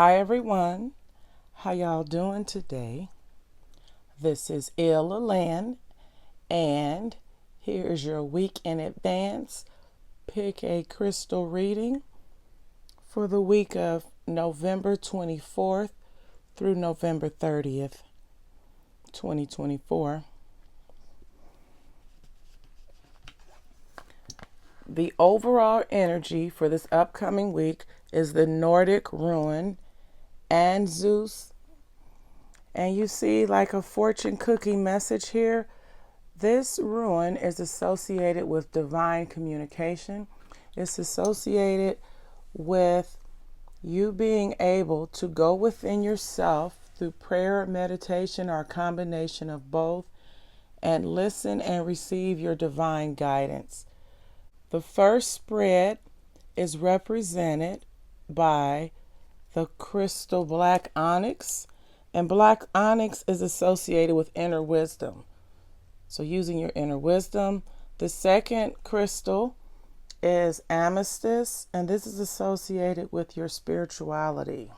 Hi everyone, how y'all doing today? This is Illa Land, and here's your week in advance pick a crystal reading for the week of November 24th through November 30th, 2024. The overall energy for this upcoming week is the Nordic rune and Zeus. And you see like a fortune cookie message here. This rune is associated with divine communication. It's associated with you being able to go within yourself through prayer, meditation, or a combination of both, and listen and receive your divine guidance. The first spread is represented by the crystal black onyx, and black onyx is associated with inner wisdom. So using your inner wisdom. The second crystal is amethyst, and this is associated with your spirituality.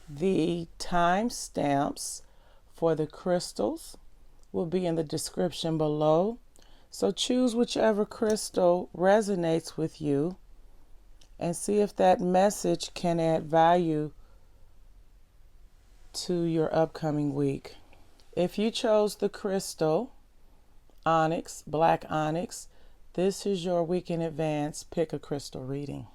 The timestamps for the crystals will be in the description below. So choose whichever crystal resonates with you and see if that message can add value to your upcoming week. If you chose the crystal onyx, black onyx, this is your week in advance pick a crystal reading.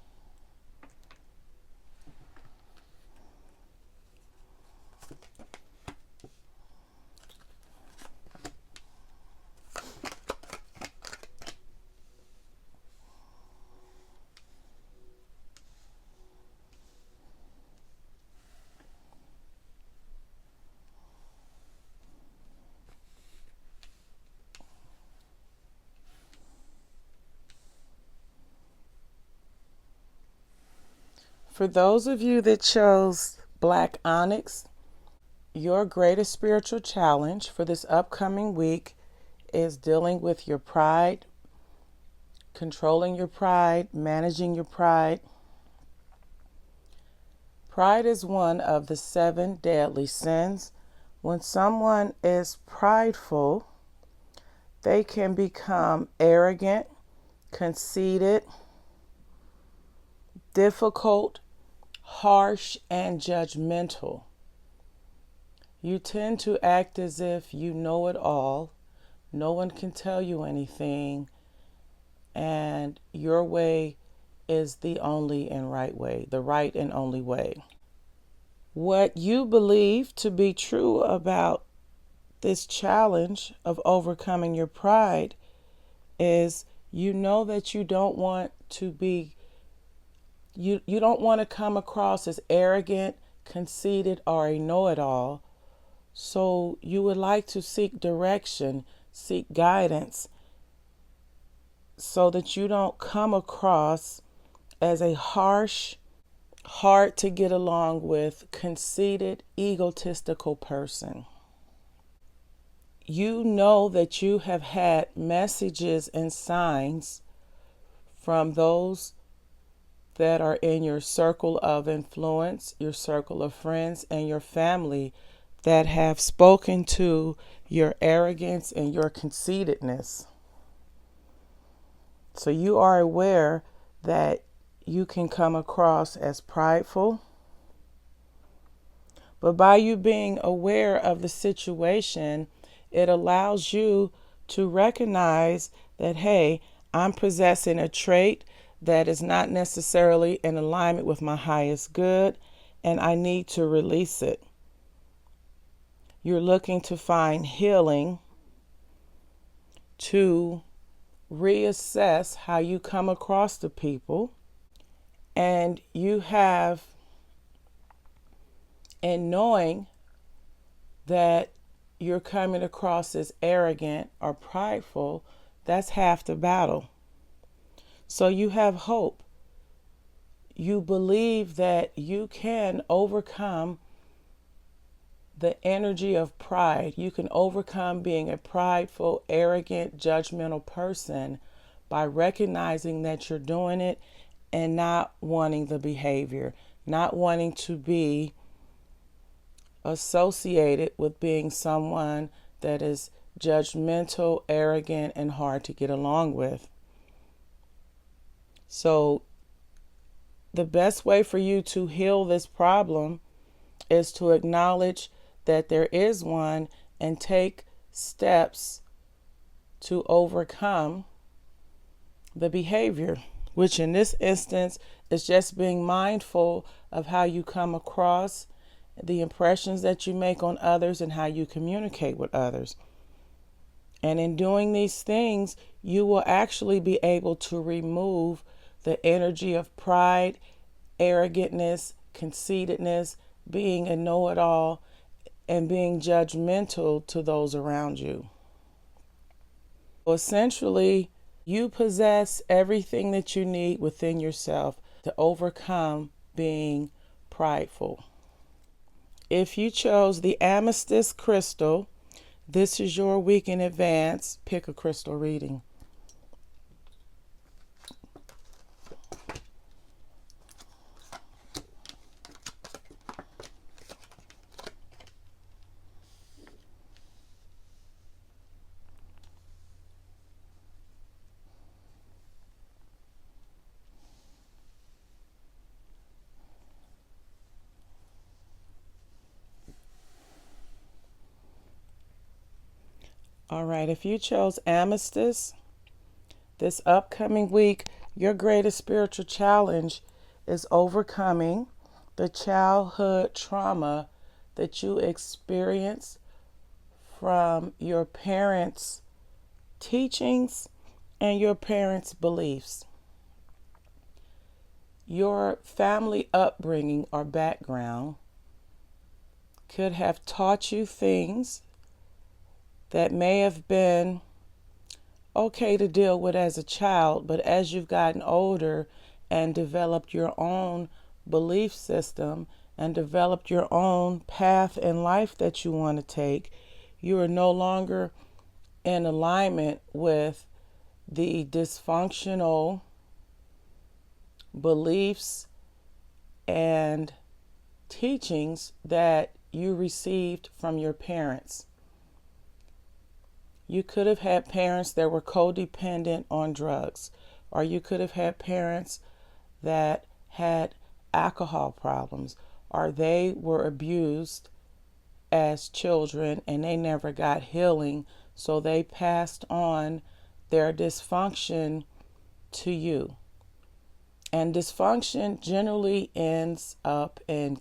For those of you that chose black onyx, your greatest spiritual challenge for this upcoming week is dealing with your pride, controlling your pride, managing your pride. Pride is one of the 7 deadly sins. When someone is prideful, they can become arrogant, conceited, difficult, harsh, and judgmental. You tend to act as if you know it all. No one can tell you anything, and your way is the only and right way, the right and only way. What you believe to be true about this challenge of overcoming your pride is you know that you don't want to be you don't want to come across as arrogant, conceited, or a know-it-all. So you would like to seek direction, seek guidance, so that you don't come across as a harsh, hard to get along with, conceited, egotistical person. You know that you have had messages and signs from those that are in your circle of influence, your circle of friends, and your family that have spoken to your arrogance and your conceitedness. So you are aware that you can come across as prideful. But by you being aware of the situation, it allows you to recognize that, hey, I'm possessing a trait that is not necessarily in alignment with my highest good, and I need to release it. You're looking to find healing, to reassess how you come across the people, and you have, in knowing that you're coming across as arrogant or prideful, that's half the battle. So you have hope. You believe that you can overcome the energy of pride. You can overcome being a prideful, arrogant, judgmental person by recognizing that you're doing it and not wanting the behavior, not wanting to be associated with being someone that is judgmental, arrogant, and hard to get along with. So the best way for you to heal this problem is to acknowledge that there is one and take steps to overcome the behavior, which in this instance is just being mindful of how you come across, the impressions that you make on others, and how you communicate with others. And in doing these things, you will actually be able to remove the energy of pride, arrogantness, conceitedness, being a know-it-all, and being judgmental to those around you. Essentially, you possess everything that you need within yourself to overcome being prideful. If you chose the amethyst crystal, this is your week in advance. Pick a crystal reading. All right, if you chose amethyst, this upcoming week, your greatest spiritual challenge is overcoming the childhood trauma that you experience from your parents' teachings and your parents' beliefs. Your family upbringing or background could have taught you things that may have been okay to deal with as a child, but as you've gotten older and developed your own belief system and developed your own path in life that you want to take, you are no longer in alignment with the dysfunctional beliefs and teachings that you received from your parents. You could have had parents that were codependent on drugs, or you could have had parents that had alcohol problems, or they were abused as children and they never got healing, so they passed on their dysfunction to you. And dysfunction generally ends up in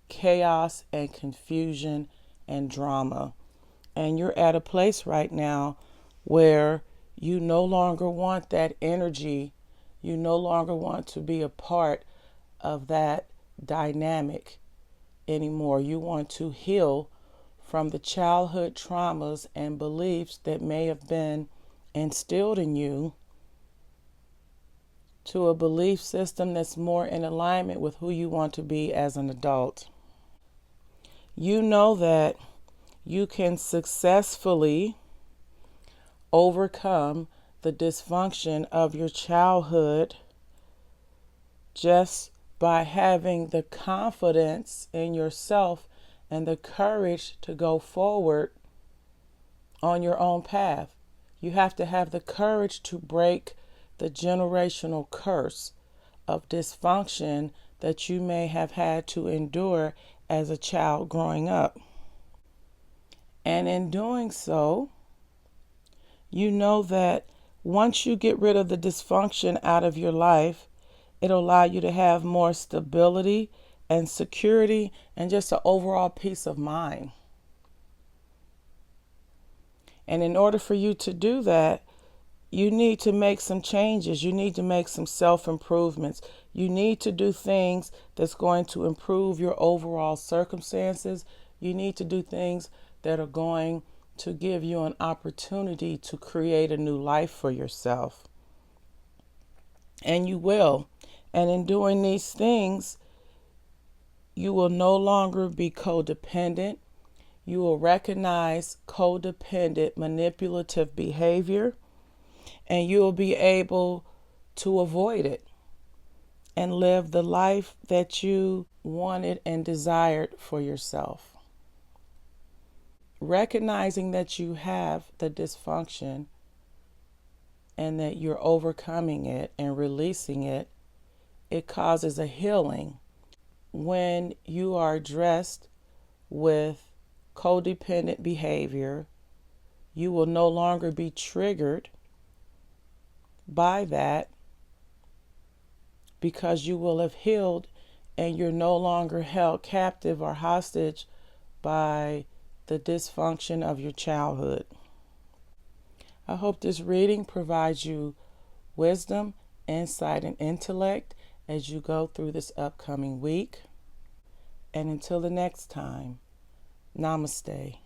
chaos and confusion and drama. And you're at a place right now where you no longer want that energy. You no longer want to be a part of that dynamic anymore. You want to heal from the childhood traumas and beliefs that may have been instilled in you to a belief system that's more in alignment with who you want to be as an adult. You know that you can successfully overcome the dysfunction of your childhood just by having the confidence in yourself and the courage to go forward on your own path. You have to have the courage to break the generational curse of dysfunction that you may have had to endure as a child growing up. And in doing so, you know that once you get rid of the dysfunction out of your life, it'll allow you to have more stability and security and just an overall peace of mind. And in order for you to do that, you need to make some changes. You need to make some self-improvements. You need to do things that's going to improve your overall circumstances. You need to do things that are going to give you an opportunity to create a new life for yourself. And you will. And in doing these things, you will no longer be codependent. You will recognize codependent manipulative behavior, and you will be able to avoid it. and live the life that you wanted and desired for yourself. Recognizing that you have the dysfunction and that you're overcoming it and releasing it, it causes a healing. When you are addressed with codependent behavior, you will no longer be triggered by that because you will have healed and you're no longer held captive or hostage by the dysfunction of your childhood. I hope this reading provides you wisdom, insight, and intellect as you go through this upcoming week. And until the next time, namaste.